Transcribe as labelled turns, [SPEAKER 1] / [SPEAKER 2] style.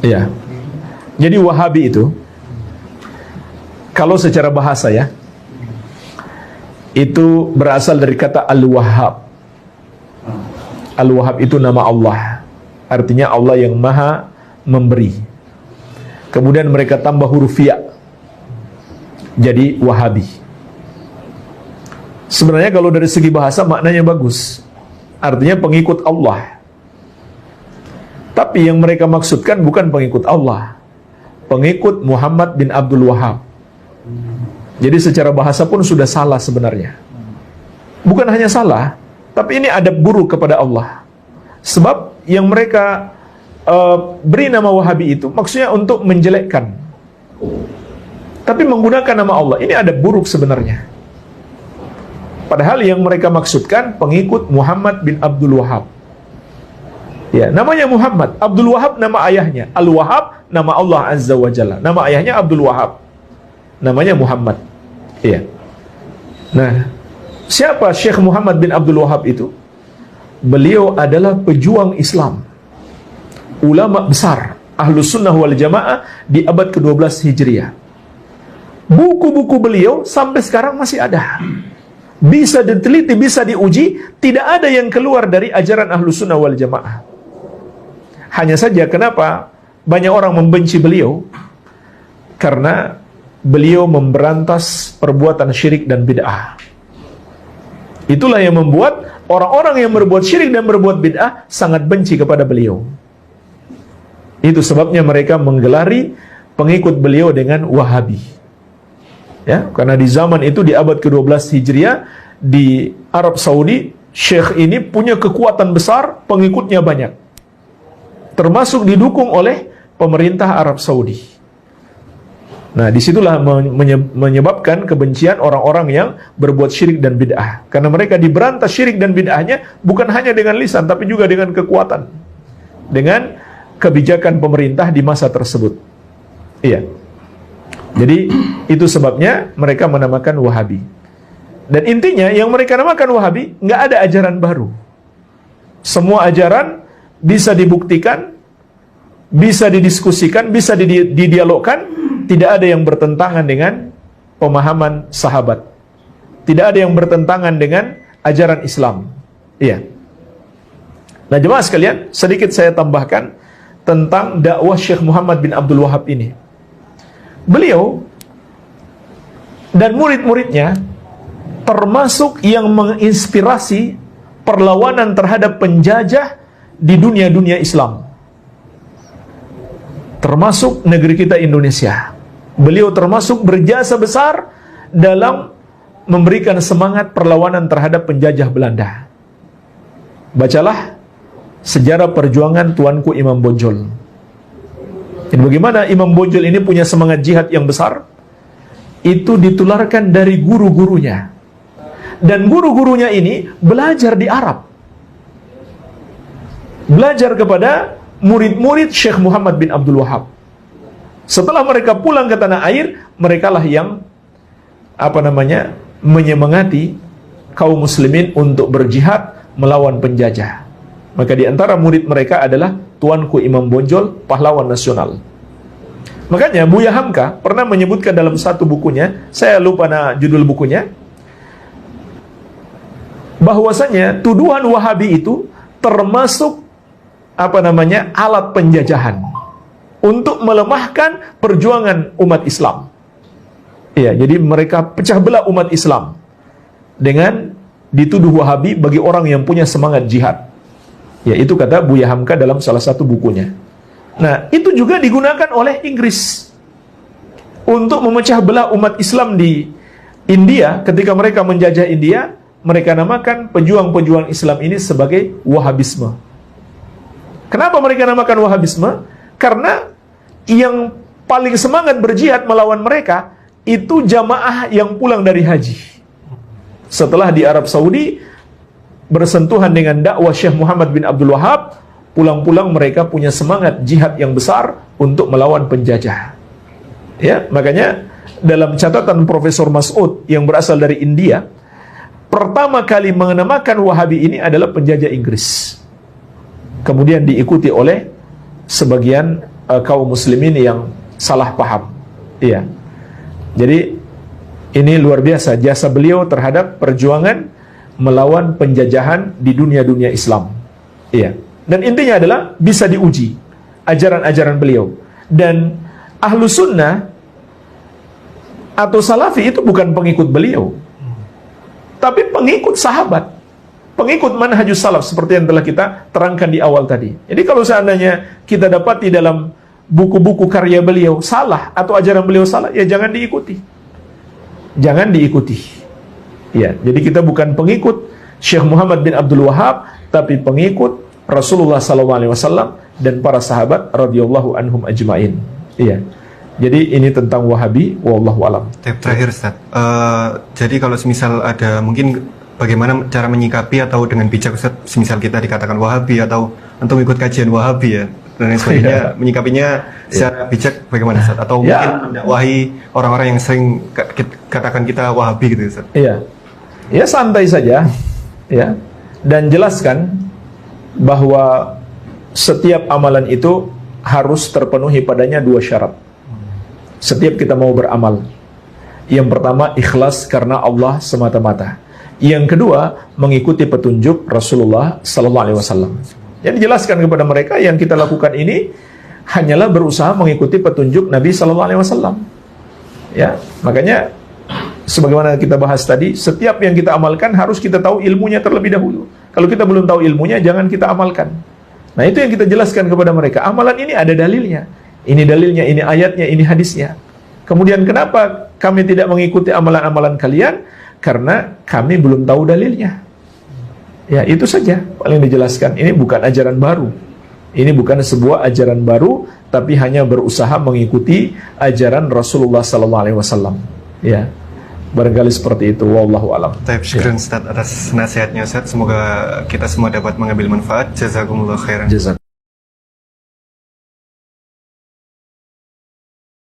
[SPEAKER 1] Iya. Jadi Wahabi itu, kalau secara bahasa ya, itu berasal dari kata Al-Wahhab. Al-Wahhab itu nama Allah, artinya Allah yang maha memberi. Kemudian mereka tambah huruf ya, jadi Wahabi. Sebenarnya kalau dari segi bahasa maknanya bagus, artinya pengikut Allah. Tapi yang mereka maksudkan bukan pengikut Allah, pengikut Muhammad bin Abdul Wahhab. Jadi secara bahasa pun sudah salah sebenarnya. Bukan hanya salah, tapi ini adab buruk kepada Allah. Sebab yang mereka beri nama Wahabi itu maksudnya untuk menjelekkan, tapi menggunakan nama Allah. Ini adab buruk sebenarnya. Padahal yang mereka maksudkan pengikut Muhammad bin Abdul Wahhab. Ya, namanya Muhammad, Abdul Wahhab nama ayahnya, Al-Wahhab nama Allah Azza wa Jalla. Nama ayahnya Abdul Wahhab, namanya Muhammad. Iya. Nah, siapa Syekh Muhammad bin Abdul Wahhab itu? Beliau adalah pejuang Islam, ulama besar Ahlus Sunnah wal Jamaah di abad ke-12 Hijriah. Buku-buku beliau sampai sekarang masih ada, bisa diteliti, bisa diuji. Tidak ada yang keluar dari ajaran Ahlus Sunnah wal Jamaah. Hanya saja kenapa banyak orang membenci beliau? Karena beliau memberantas perbuatan syirik dan bid'ah. Itulah yang membuat orang-orang yang berbuat syirik dan berbuat bid'ah sangat benci kepada beliau. Itu sebabnya mereka menggelari pengikut beliau dengan Wahabi. Ya, karena di zaman itu di abad ke-12 Hijriah di Arab Saudi, syekh ini punya kekuatan besar, pengikutnya banyak. Termasuk didukung oleh pemerintah Arab Saudi. Nah, disitulah menyebabkan kebencian orang-orang yang berbuat syirik dan bid'ah. Karena mereka diberantas syirik dan bid'ahnya bukan hanya dengan lisan, tapi juga dengan kekuatan, dengan kebijakan pemerintah di masa tersebut. Iya. Jadi itu sebabnya mereka menamakan Wahabi. Dan intinya yang mereka namakan Wahabi, nggak ada ajaran baru. Semua ajaran bisa dibuktikan, bisa didiskusikan, bisa didialogkan. Tidak ada yang bertentangan dengan pemahaman sahabat. Tidak ada yang bertentangan dengan ajaran Islam. Iya. Nah, jemaah sekalian, sedikit saya tambahkan tentang dakwah Syekh Muhammad bin Abdul Wahhab ini. Beliau dan murid-muridnya termasuk yang menginspirasi perlawanan terhadap penjajah di dunia-dunia Islam, termasuk negeri kita Indonesia. Beliau termasuk berjasa besar dalam memberikan semangat perlawanan terhadap penjajah Belanda. Bacalah sejarah perjuangan Tuanku Imam Bonjol. Dan bagaimana Imam Bonjol ini punya semangat jihad yang besar, itu ditularkan dari guru-gurunya. Dan guru-gurunya ini belajar di Arab, belajar kepada murid-murid Syekh Muhammad bin Abdul Wahhab. Setelah mereka pulang ke tanah air, merekalah yang menyemangati kaum muslimin untuk berjihad melawan penjajah. Maka di antara murid mereka adalah Tuanku Imam Bonjol, pahlawan nasional. Makanya Buya Hamka pernah menyebutkan dalam satu bukunya, saya lupa judul bukunya, bahwasanya tuduhan Wahabi itu termasuk alat penjajahan untuk melemahkan perjuangan umat Islam. Iya, jadi mereka pecah belah umat Islam dengan dituduh Wahabi bagi orang yang punya semangat jihad. Ya, itu kata Buya Hamka dalam salah satu bukunya. Nah, itu juga digunakan oleh Inggris untuk memecah belah umat Islam di India. Ketika mereka menjajah India, mereka namakan pejuang-pejuang Islam ini sebagai Wahabisme. Kenapa mereka namakan Wahabisme? Karena yang paling semangat berjihad melawan mereka itu jamaah yang pulang dari haji. Setelah di Arab Saudi bersentuhan dengan dakwah Syekh Muhammad bin Abdul Wahhab, pulang-pulang mereka punya semangat jihad yang besar untuk melawan penjajah. Ya, makanya dalam catatan Profesor Mas'ud yang berasal dari India, pertama kali menamakan Wahabi ini adalah penjajah Inggris. Kemudian diikuti oleh sebagian kaum muslimin yang salah paham. Iya. Jadi ini luar biasa jasa beliau terhadap perjuangan melawan penjajahan di dunia-dunia Islam. Iya. Dan intinya adalah bisa diuji ajaran-ajaran beliau. Dan ahlu sunnah atau salafi itu bukan pengikut beliau, tapi pengikut sahabat, pengikut manhajus salaf seperti yang telah kita terangkan di awal tadi. Jadi kalau seandainya kita dapat di dalam buku-buku karya beliau salah atau ajaran beliau salah, ya jangan diikuti. Jangan diikuti. Ya, jadi kita bukan pengikut Syekh Muhammad bin Abdul Wahhab, tapi pengikut Rasulullah SAW dan para sahabat radhiyallahu anhum ajmain. Iya. Jadi ini tentang Wahabi, wallahu alam.
[SPEAKER 2] Terakhir Ustaz, jadi kalau semisal ada mungkin bagaimana cara menyikapi atau dengan bijak Ustaz, semisal kita dikatakan Wahabi atau untuk ikut kajian Wahabi ya dan lain sebagainya, menyikapinya secara bijak bagaimana Ustaz? Atau mungkin mendakwahi orang-orang yang sering katakan kita Wahabi gitu Ustaz?
[SPEAKER 1] Iya, ya santai saja, ya, dan jelaskan bahwa setiap amalan itu harus terpenuhi padanya dua syarat. Setiap kita mau beramal, yang pertama ikhlas karena Allah semata-mata. Yang kedua mengikuti petunjuk Rasulullah Sallallahu Alaihi Wasallam. Jadi jelaskan kepada mereka yang kita lakukan ini hanyalah berusaha mengikuti petunjuk Nabi Sallallahu Alaihi Wasallam. Ya, makanya sebagaimana kita bahas tadi, setiap yang kita amalkan harus kita tahu ilmunya terlebih dahulu. Kalau kita belum tahu ilmunya, jangan kita amalkan. Nah itu yang kita jelaskan kepada mereka. Amalan ini ada dalilnya. Ini dalilnya, ini ayatnya, ini hadisnya. Kemudian kenapa kami tidak mengikuti amalan-amalan kalian? Karena kami belum tahu dalilnya. Ya itu saja paling dijelaskan. Ini bukan ajaran baru. Ini bukan sebuah ajaran baru, tapi hanya berusaha mengikuti ajaran Rasulullah SAW. Ya, barangkali seperti itu. Wallahu alam.
[SPEAKER 2] Syukran Ustaz atas nasihatnya Ustaz. Semoga kita semua dapat mengambil manfaat. Jazakumullah khairan.